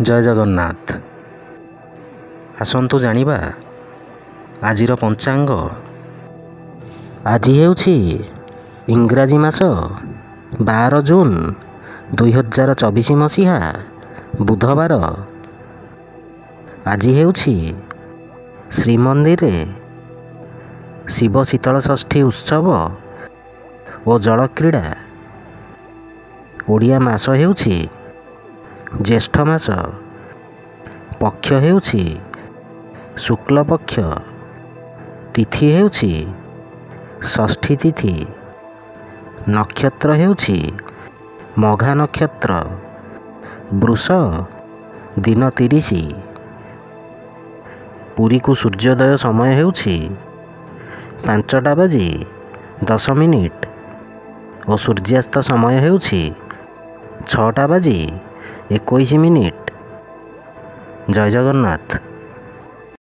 ଜୟ ଜଗନ୍ନାଥ। ଆସନ୍ତୁ ଜାଣିବା ଆଜିର ପଞ୍ଚାଙ୍ଗ। ଆଜି ହେଉଛି ଇଂରାଜୀ ମାସ 12 ଜୁନ 2024 ମସିହା ବୁଧବାର। ଆଜି ହେଉଛି ଶ୍ରୀମନ୍ଦିରରେ ଶିବ ଶୀତଳ ଷଷ୍ଠୀ ଉତ୍ସବ ଓ ଜଳକ୍ରୀଡ଼ା। ଓଡ଼ିଆ ମାସ ହେଉଛି ଜ୍ୟେଷ୍ଠ ମାସ, ପକ୍ଷ ହେଉଛି ଶୁକ୍ଲପକ୍ଷ, ତିଥି ହେଉଛି ଷଷ୍ଠୀ ତିଥି, ନକ୍ଷତ୍ର ହେଉଛି ମଘା ନକ୍ଷତ୍ର, ବୃଷ ଦିନ 30। ପୁରୀକୁ ସୂର୍ଯ୍ୟୋଦୟ ସମୟ ହେଉଛି 5:10 ଓ ସୂର୍ଯ୍ୟାସ୍ତ ସମୟ ହେଉଛି 6:21। ଜୟ ଜଗନ୍ନାଥ।